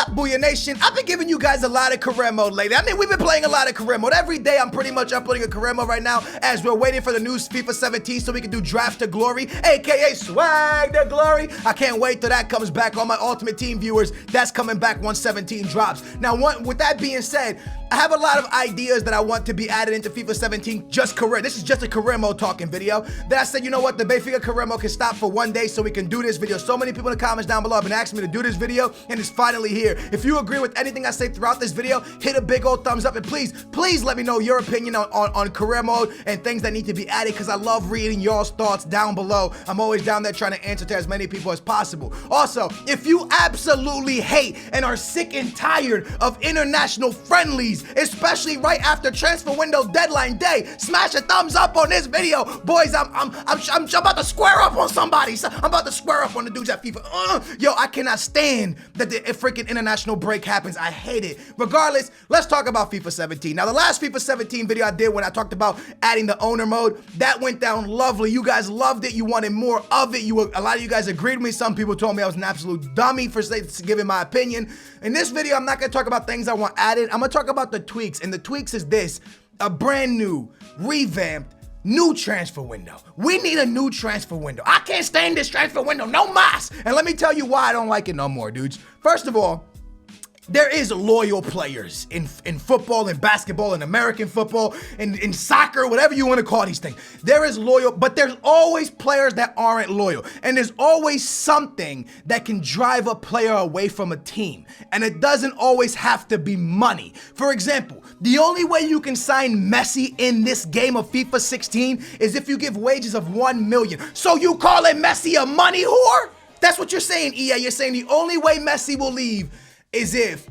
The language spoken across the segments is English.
up, Booyah Nation? I've been giving you guys a lot of career mode lately. I mean, we've been playing a lot of career mode. Every day, I'm pretty much uploading a career mode right now as we're waiting for the new FIFA 17 so we can do Draft to Glory, aka Swag to Glory. I can't wait till that comes back. All my Ultimate Team viewers, that's coming back once 17 drops. Now, with that being said, I have a lot of ideas that I want to be added into FIFA 17, just career. This is just a career mode talking video. Then I said, you know what, the Benfica career mode can stop for one day so we can do this video. So many people in the comments down below have been asking me to do this video, and it's finally here. If you agree with anything I say throughout this video, hit a big old thumbs up, and please let me know your opinion on career mode and things that need to be added, because I love reading y'all's thoughts down below. I'm always down there trying to answer to as many people as possible. Also, if you absolutely hate and are sick and tired of international friendlies, especially right after transfer window deadline day, smash a thumbs up on this video. Boys, I'm about to square up on somebody. I'm about to square up on the dudes at FIFA. Yo, I cannot stand that the freaking international break happens. I hate it. Regardless, let's talk about FIFA 17. Now, the last FIFA 17 video I did when I talked about adding the owner mode, that went down lovely. You guys loved it. You wanted more of it. A lot of you guys agreed with me. Some people told me I was an absolute dummy for giving my opinion. In this video, I'm not going to talk about things I want added. I'm going to talk about the tweaks. And the tweaks is this: a brand new, revamped, new transfer window. We need a new transfer window. I can't stand this transfer window no mas. And let me tell you why I don't like it no more, dudes. First of all, there is loyal players in football, in basketball, in American football, in soccer, whatever you want to call these things. There is loyal, but there's always players that aren't loyal. And there's always something that can drive a player away from a team. And it doesn't always have to be money. For example, the only way you can sign Messi in this game of FIFA 16 is if you give wages of 1 million. So you calling Messi a money whore? That's what you're saying, EA. You're saying the only way Messi will leave is if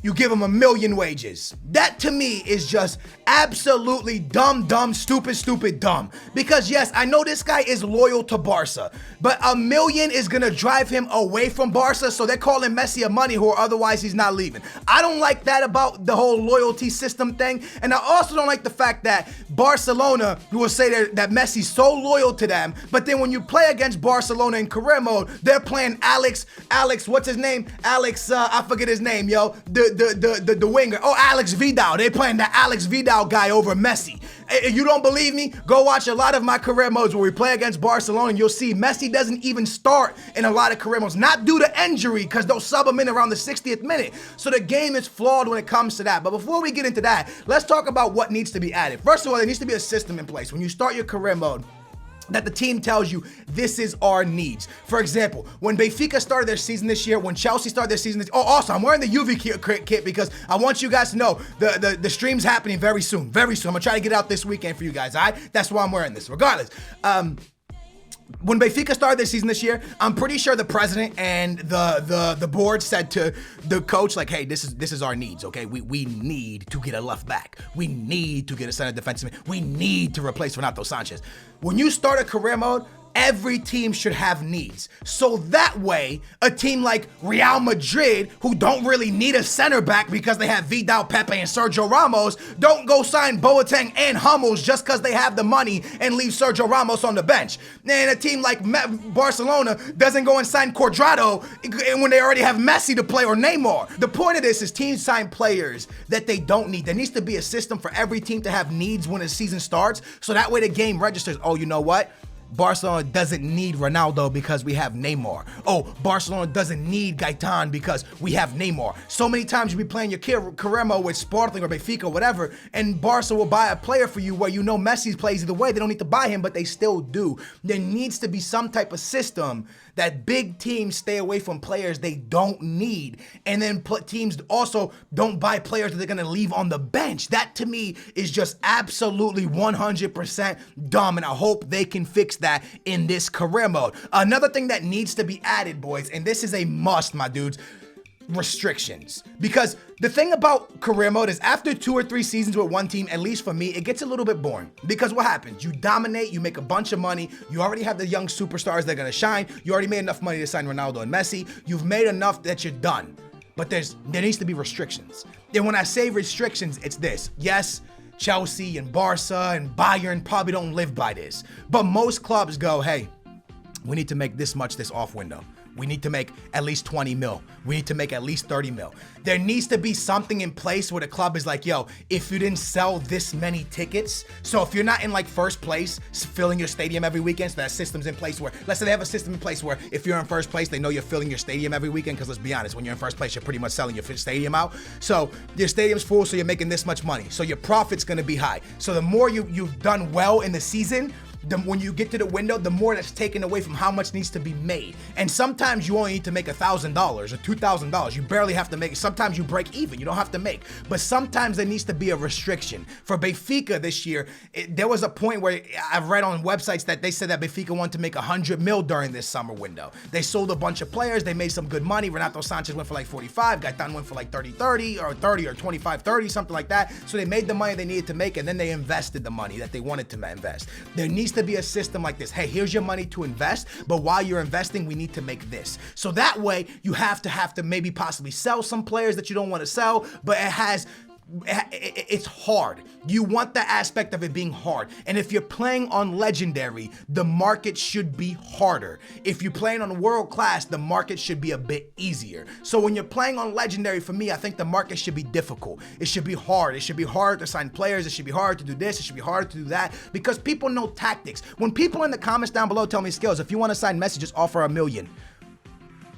you give him 1 million wages. That to me is just absolutely dumb, stupid, dumb. Because yes, I know this guy is loyal to Barca, but 1 million is gonna drive him away from Barca, so they're calling Messi a money whore, otherwise he's not leaving. I don't like that about the whole loyalty system thing, and I also don't like the fact that Barcelona will say that Messi's so loyal to them, but then when you play against Barcelona in career mode, they're playing Alex, what's his name? I forget his name, yo. The winger. Oh, Alex Vidal. They playing the Alex Vidal guy over Messi. If you don't believe me, go watch a lot of my career modes where we play against Barcelona, and you'll see Messi doesn't even start in a lot of career modes. Not due to injury, because they'll sub him in around the 60th minute. So the game is flawed when it comes to that. But before we get into that, let's talk about what needs to be added. First of all, there needs to be a system in place. When you start your career mode, that the team tells you, this is our needs. For example, when Benfica started their season this year, when Chelsea started their season also, I'm wearing the UV kit because I want you guys to know the stream's happening very soon. I'm gonna try to get it out this weekend for you guys, all right? That's why I'm wearing this. Regardless, when Benfica started their season this year, I'm pretty sure the president and the board said to the coach, like, hey, this is our needs, okay? We need to get a left back. We need to get a center defenseman. We need to replace Renato Sanchez. When you start a career mode, every team should have needs. So that way, a team like Real Madrid, who don't really need a center back because they have Vidal, Pepe, and Sergio Ramos, don't go sign Boateng and Hummels just because they have the money and leave Sergio Ramos on the bench. And a team like Barcelona doesn't go and sign Cuadrado when they already have Messi to play or Neymar. The point of this is teams sign players that they don't need. There needs to be a system for every team to have needs when the season starts, so that way the game registers, oh, you know what? Barcelona doesn't need Ronaldo because we have Neymar. Oh, Barcelona doesn't need Gaetan because we have Neymar. So many times you'll be playing your career mode with Sporting or Benfica or whatever, and Barca will buy a player for you where you know Messi plays either way. They don't need to buy him, but they still do. There needs to be some type of system that big teams stay away from players they don't need. And then teams also don't buy players that they're gonna leave on the bench. That to me is just absolutely 100% dumb, and I hope they can fix that in this career mode. Another thing that needs to be added, boys, and this is a must, my dudes, restrictions. Because the thing about career mode is after 2 or 3 seasons with one team, at least for me, it gets a little bit boring. Because what happens? You dominate, you make a bunch of money, you already have the young superstars that are gonna shine, you already made enough money to sign Ronaldo and Messi, you've made enough that you're done. But there needs to be restrictions. And when I say restrictions, it's this. Yes, Chelsea and Barca and Bayern probably don't live by this, but most clubs go, hey, we need to make this much this off window. We need to make at least 20 mil. We need to make at least 30 mil. There needs to be something in place where the club is like, yo, if you didn't sell this many tickets, so if you're not in like first place, filling your stadium every weekend, so that system's in place where, let's say they have a system in place where if you're in first place, they know you're filling your stadium every weekend, because let's be honest, when you're in first place, you're pretty much selling your stadium out. So your stadium's full, so you're making this much money. So your profit's gonna be high. So the more you've done well in the season, when you get to the window, the more that's taken away from how much needs to be made. And sometimes you only need to make $1,000 or $2,000. You barely have to make it. Sometimes you break even. You don't have to make. But sometimes there needs to be a restriction. For Benfica this year, there was a point where I've read on websites that they said that Benfica wanted to make 100 mil during this summer window. They sold a bunch of players. They made some good money. Renato Sanchez went for like 45. Gaetan went for like 30 or 25-30, something like that. So they made the money they needed to make, and then they invested the money that they wanted to invest. There needs to be a system like this. Hey, here's your money to invest, but while you're investing, we need to make this. So that way, you have to maybe possibly sell some players that you don't want to sell, but it's hard. You want the aspect of it being hard. And if you're playing on legendary, the market should be harder. If you're playing on world class, the market should be a bit easier. So when you're playing on legendary, for me, I think the market should be difficult. It should be hard. It should be hard to sign players. It should be hard to do this. It should be hard to do that, because people know tactics. When people in the comments down below tell me, Skills, if you want to sign Messi, just offer $1 million.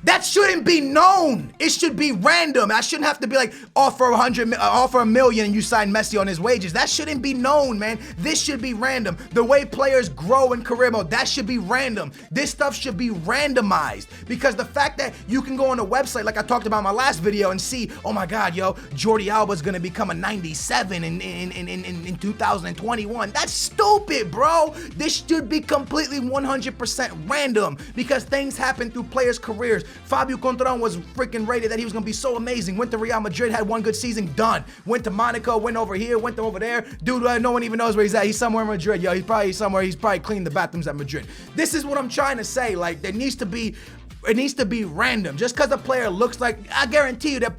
That shouldn't be known. It should be random. I shouldn't have to be like, offer $1 million and you sign Messi on his wages. That shouldn't be known, man. This should be random. The way players grow in career mode, that should be random. This stuff should be randomized, because the fact that you can go on a website like I talked about in my last video and see, oh my God, yo, Jordi Alba's gonna become a 97 in 2021. That's stupid, bro. This should be completely 100% random, because things happen through players' careers. Fabio Contreras was freaking rated that he was going to be so amazing. Went to Real Madrid, had one good season, done. Went to Monaco, went over here, went over there. Dude, no one even knows where he's at. He's somewhere in Madrid. Yo, he's probably cleaning the bathrooms at Madrid. This is what I'm trying to say. Like, it needs to be random. Just because a player looks like, I guarantee you that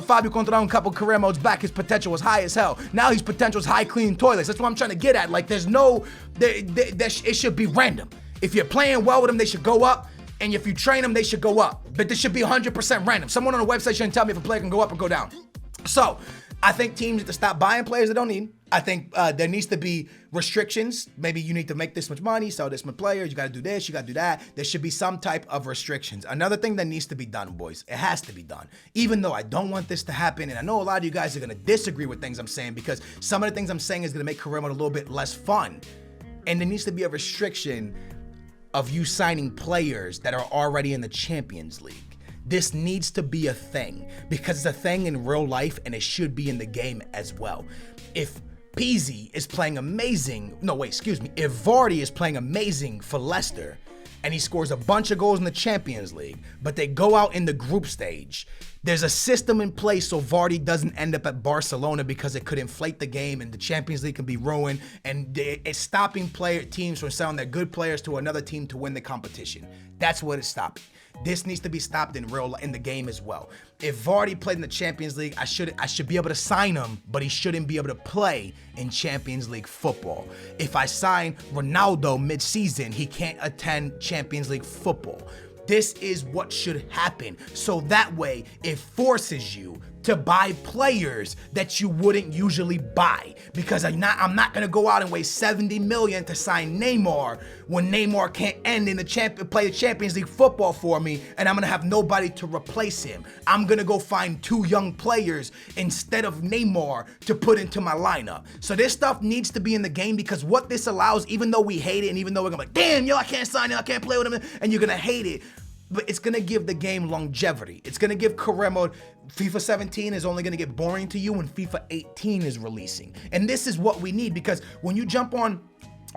Fabio Contreras, a couple career modes back, his potential was high as hell. Now his potential is high cleaning toilets. That's what I'm trying to get at. Like, there's no, it should be random. If you're playing well with them, they should go up. And if you train them, they should go up. But this should be 100% random. Someone on a website shouldn't tell me if a player can go up or go down. So I think teams need to stop buying players they don't need. I think there needs to be restrictions. Maybe you need to make this much money, sell this much players. You got to do this, you got to do that. There should be some type of restrictions. Another thing that needs to be done, boys, it has to be done. Even though I don't want this to happen, and I know a lot of you guys are going to disagree with things I'm saying, because some of the things I'm saying is going to make career mode a little bit less fun. And there needs to be a restriction of you signing players that are already in the Champions League. This needs to be a thing, because it's a thing in real life and it should be in the game as well. If Pizzi is playing amazing, if Vardy is playing amazing for Leicester and he scores a bunch of goals in the Champions League, but they go out in the group stage, there's a system in place so Vardy doesn't end up at Barcelona, because it could inflate the game and the Champions League can be ruined, and it's stopping teams from selling their good players to another team to win the competition. That's what it's stopping. This needs to be stopped in the game as well. If Vardy played in the Champions League, I should be able to sign him, but he shouldn't be able to play in Champions League football. If I sign Ronaldo mid-season, he can't attend Champions League football. This is what should happen. So that way, it forces you to buy players that you wouldn't usually buy, because I'm not gonna go out and waste 70 million to sign Neymar when Neymar can't play the Champions League football for me, and I'm gonna have nobody to replace him. I'm gonna go find 2 young players instead of Neymar to put into my lineup. So this stuff needs to be in the game, because what this allows, even though we hate it, and even though we're gonna be like, damn, yo, I can't sign him, I can't play with him, and you're gonna hate it, but it's gonna give the game longevity. It's gonna give career mode. FIFA 17 is only gonna get boring to you when FIFA 18 is releasing. And this is what we need, because when you jump on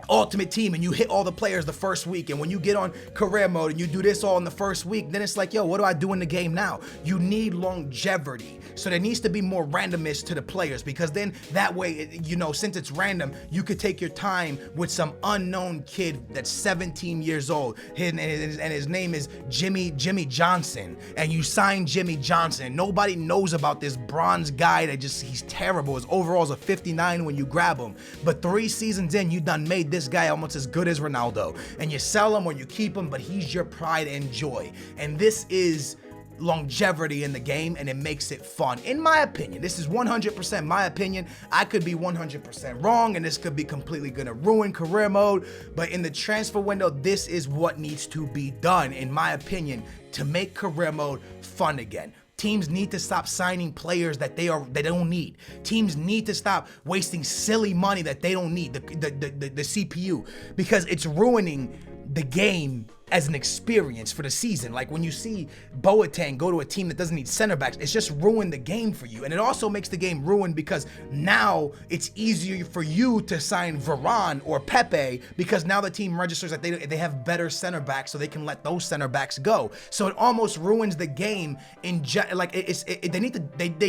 Ultimate Team and you hit all the players the first week, and when you get on career mode and you do this all in the first week, then it's like, yo, what do I do in the game now? You need longevity. So there needs to be more randomness to the players, because then that way, you know, since it's random, you could take your time with some unknown kid that's 17 years old and his name is Jimmy Johnson, and you sign Jimmy Johnson. Nobody knows about this bronze guy that he's terrible. His overall's a 59 when you grab him, but 3 seasons in, you done made this guy almost as good as Ronaldo, and you sell him or you keep him, but he's your pride and joy. And this is longevity in the game, and it makes it fun, in my opinion. This is 100% my opinion. I could be 100% wrong, and this could be completely gonna ruin career mode, but in the transfer window, this is what needs to be done, in my opinion, to make career mode fun again. Teams need to stop signing players that they don't need. Teams need to stop wasting silly money that they don't need, the CPU, because it's ruining the game as an experience for the season. Like when you see Boateng go to a team that doesn't need center backs, it's just ruined the game for you. And it also makes the game ruined because now it's easier for you to sign Varane or Pepe, because now the team registers that they have better center backs, so they can let those center backs go. So it almost ruins the game they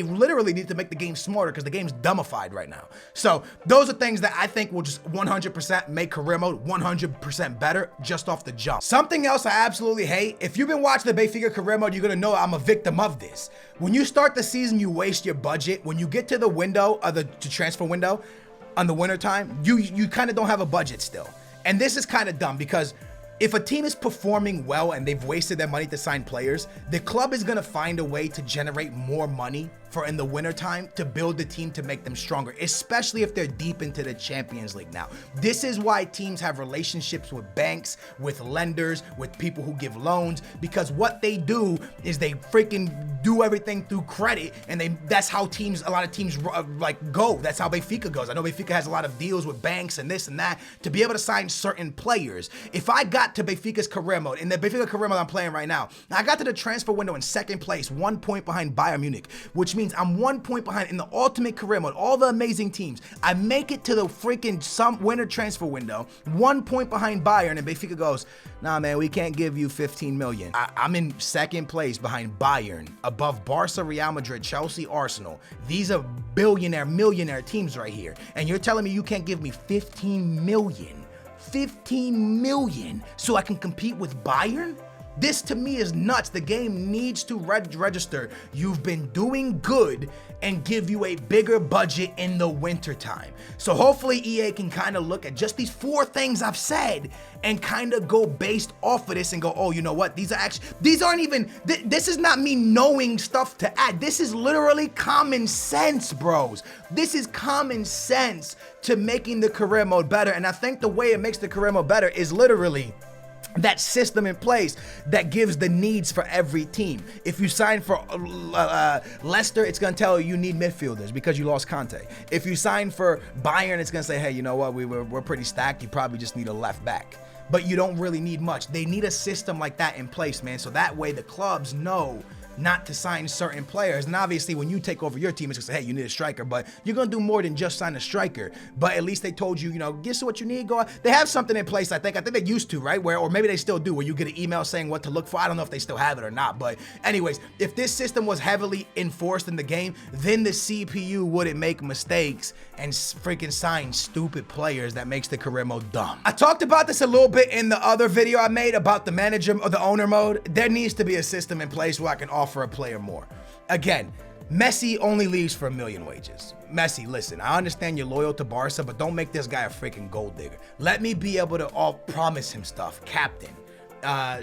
literally need to make the game smarter, because the game's dumbified right now. So those are things that I think will just 100% make career mode 100% better just off the jump. Something else I absolutely hate, if you've been watching the Benfica career mode, you're gonna know I'm a victim of this. When you start the season, you waste your budget. When you get to the window, the transfer window, on the winter time, you kind of don't have a budget still. And this is kind of dumb, because if a team is performing well and they've wasted their money to sign players, the club is gonna find a way to generate more money for in the wintertime to build the team to make them stronger, especially if they're deep into the Champions League now. This is why teams have relationships with banks, with lenders, with people who give loans, because what they do is they freaking do everything through credit, and that's how a lot of teams go. That's how Benfica goes. I know Benfica has a lot of deals with banks and this and that to be able to sign certain players. If I got to Benfica's career mode, in the Benfica career mode I'm playing right now, I got to the transfer window in 2nd place, 1 point behind Bayern Munich, which means I'm 1 point behind in the ultimate career mode, all the amazing teams. I make it to the freaking winter transfer window, 1 point behind Bayern, and Benfica goes, nah man, we can't give you 15 million. I'm in 2nd place behind Bayern, above Barca, Real Madrid, Chelsea, Arsenal. These are millionaire teams right here. And you're telling me you can't give me 15 million? 15 million so I can compete with Bayern? This to me is nuts. The game needs to register you've been doing good and give you a bigger budget in the winter time. So hopefully EA can kind of look at just these 4 things I've said and kind of go based off of this and go, oh, you know what? These aren't even, this is not me knowing stuff to add. This is literally common sense, bros. This is common sense to making the career mode better. And I think the way it makes the career mode better is literally that system in place that gives the needs for every team. If you sign for Leicester, it's gonna tell you need midfielders because you lost Conte. If you sign for Bayern, it's gonna say, hey, you know what, we're pretty stacked, you probably just need a left back. But you don't really need much. They need a system like that in place, man, so that way the clubs know not to sign certain players. And obviously when you take over your team, it's gonna say, hey, you need a striker, but you're gonna do more than just sign a striker. But at least they told you, you know, guess what you need, go out. They have something in place, I think they used to, right? Or maybe they still do, where you get an email saying what to look for. I don't know if they still have it or not, but anyways, if this system was heavily enforced in the game, then the CPU wouldn't make mistakes and freaking sign stupid players that makes the career mode dumb. I talked about this a little bit in the other video I made about the manager or the owner mode. There needs to be a system in place where I can offer a player more. Again, Messi only leaves for $1 million wages. Messi, listen, I understand you're loyal to Barca, but don't make this guy a freaking gold digger. Let me be able to promise him stuff. Captain,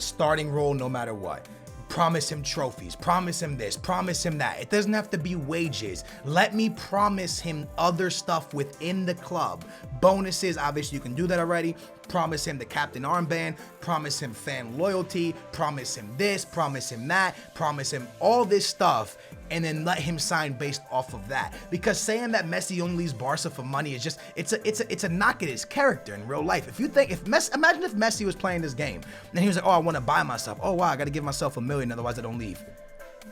starting role no matter what. Promise him trophies, promise him this, promise him that. It doesn't have to be wages. Let me promise him other stuff within the club. Bonuses, obviously you can do that already. Promise him the captain armband, promise him fan loyalty, promise him this, promise him that, promise him all this stuff, and then let him sign based off of that. Because saying that Messi only leaves Barca for money is just, it's a knock at his character in real life. If you think, imagine if Messi was playing this game and he was like, oh, I want to buy myself. Oh wow, I got to give myself $1 million, otherwise I don't leave.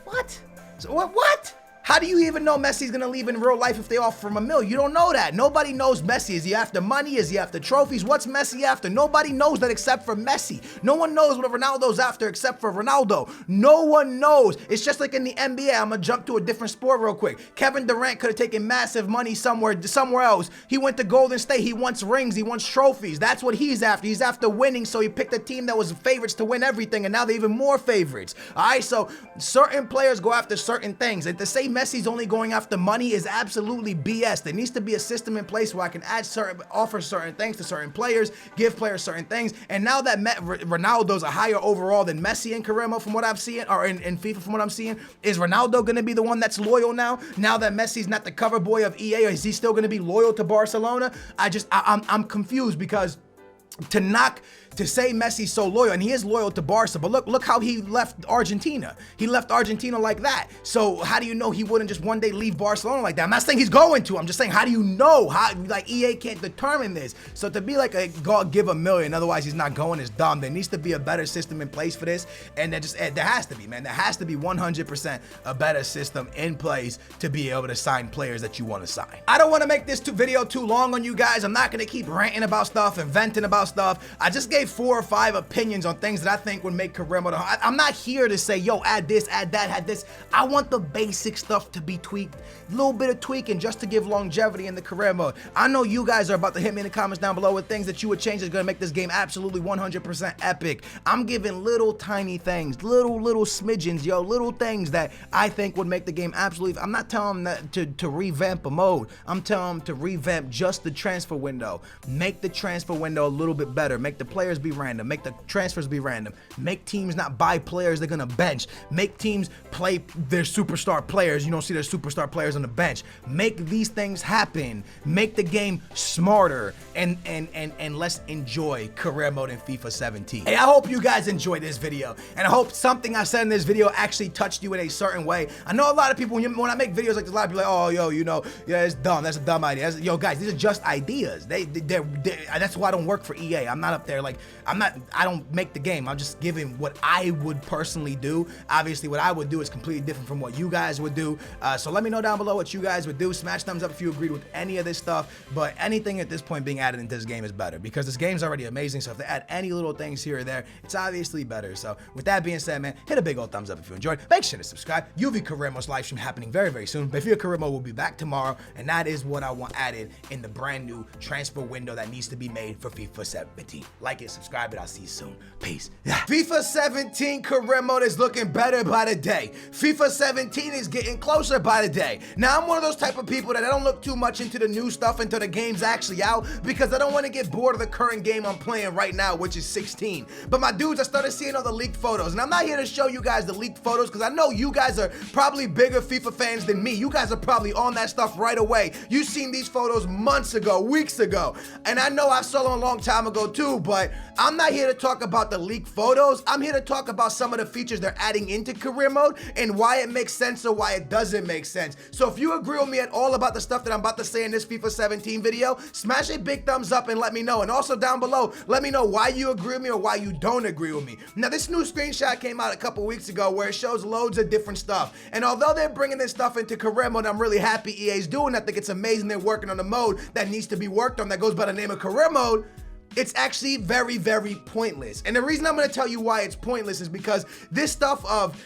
What? So what? How do you even know Messi's gonna leave in real life if they offer him $1 million? You don't know that. Nobody knows Messi. Is he after money? Is he after trophies? What's Messi after? Nobody knows that except for Messi. No one knows what Ronaldo's after except for Ronaldo. No one knows. It's just like in the NBA. I'm gonna jump to a different sport real quick. Kevin Durant could have taken massive money somewhere else. He went to Golden State. He wants rings. He wants trophies. That's what he's after. He's after winning, so he picked a team that was favorites to win everything, and now they're even more favorites. All right, so certain players go after certain things, and to say Messi's only going after money is absolutely BS. There needs to be a system in place where I can offer certain things to certain players, give players certain things, and now that Ronaldo's a higher overall than Messi and Caremo from what I'm seeing, or in FIFA from what I'm seeing, is Ronaldo going to be the one that's loyal now that Messi's not the cover boy of EA, or is he still going to be loyal to Barcelona? I'm confused, because to say Messi's so loyal, and he is loyal to Barca, but look how he left Argentina. He left Argentina like that. So how do you know he wouldn't just one day leave Barcelona like that? I'm not saying he's going to. I'm just saying, how do you know? How, like, EA can't determine this. So to be like, God, give $1 million, otherwise he's not going, is dumb. There needs to be a better system in place for this, and there has to be, man. There has to be 100% a better system in place to be able to sign players that you want to sign. I don't want to make this video too long on you guys. I'm not going to keep ranting about stuff and venting about stuff. I just gave 4 or 5 opinions on things that I think would make Caremo. I'm not here to say, yo, add this, add that, add this. I want the basic stuff to be tweaked, a little bit of tweaking just to give longevity in the career mode. I know you guys are about to hit me in the comments down below with things that you would change that's gonna make this game absolutely 100% epic. I'm giving little tiny things, little smidgens, yo, little things that I think would make the game absolutely. I'm not telling them that to revamp a mode. I'm telling them to revamp just the transfer window. Make the transfer window a little bit better. Make the players be random. Make the transfers be random. Make teams not buy players they're gonna bench. Make teams play their superstar players. You don't see their superstar players on the bench. Make these things happen. Make the game smarter, and let's enjoy career mode in FIFA 17. Hey, I hope you guys enjoyed this video, and I hope something I said in this video actually touched you in a certain way. I know a lot of people, when I make videos like this, a lot of people are like, oh, yo, you know, yeah, it's dumb. That's a dumb idea. Yo, guys, these are just ideas. That's why I don't work for EA. I'm not up there like, I don't make the game. I'm just giving what I would personally do. Obviously, what I would do is completely different from what you guys would do. So let me know down below what you guys would do. Smash thumbs up if you agreed with any of this stuff. But anything at this point being added into this game is better, because this game's already amazing. So if they add any little things here or there, it's obviously better. So with that being said, man, hit a big old thumbs up if you enjoyed. Make sure to subscribe. UV Caremo's live stream happening very, very soon. But if you're Caremo, will be back tomorrow, and that is what I want added in the brand new transfer window that needs to be made for FIFA 17. Like it, subscribe it. I'll see you soon. Peace. FIFA 17 career mode is looking better by the day. FIFA 17 is getting closer by the day. Now, I'm one of those type of people that I don't look too much into the new stuff until the game's actually out, because I don't want to get bored of the current game I'm playing right now, which is 16. But my dudes, I started seeing all the leaked photos, and I'm not here to show you guys the leaked photos, because I know you guys are probably bigger FIFA fans than me. You guys are probably on that stuff right away. You've seen these photos months ago, weeks ago, and I know I saw them a long time ago too, but I'm not here to talk about the leaked photos. I'm here to talk about some of the features they're adding into career mode and why it makes sense or why it doesn't make sense. So if you agree with me at all about the stuff that I'm about to say in this FIFA 17 video, smash a big thumbs up and let me know. And also down below, let me know why you agree with me or why you don't agree with me. Now, this new screenshot came out a couple weeks ago where it shows loads of different stuff. And although they're bringing this stuff into career mode, I'm really happy EA's doing. I think it's amazing they're working on the mode that needs to be worked on that goes by the name of career mode. It's actually very, very pointless. And the reason I'm going to tell you why it's pointless is because this stuff of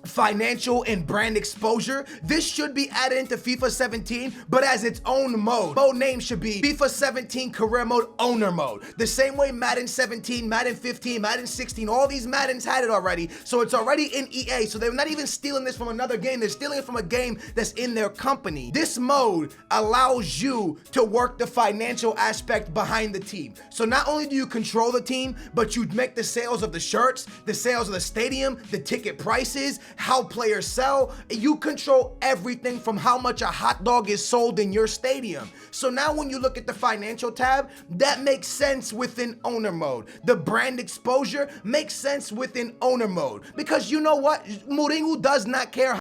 financial and brand exposure, this should be added into FIFA 17, but as its own mode. Mode name should be FIFA 17 Career Mode Owner Mode. The same way Madden 17, Madden 15, Madden 16, all these Maddens had it already, so it's already in EA, so they're not even stealing this from another game, they're stealing it from a game that's in their company. This mode allows you to work the financial aspect behind the team. So not only do you control the team, but you make the sales of the shirts, the sales of the stadium, the ticket prices, how players sell. You control everything from how much a hot dog is sold in your stadium. So now when you look at the financial tab, that makes sense within owner mode. The brand exposure makes sense within owner mode, because you know what? Mourinho does not care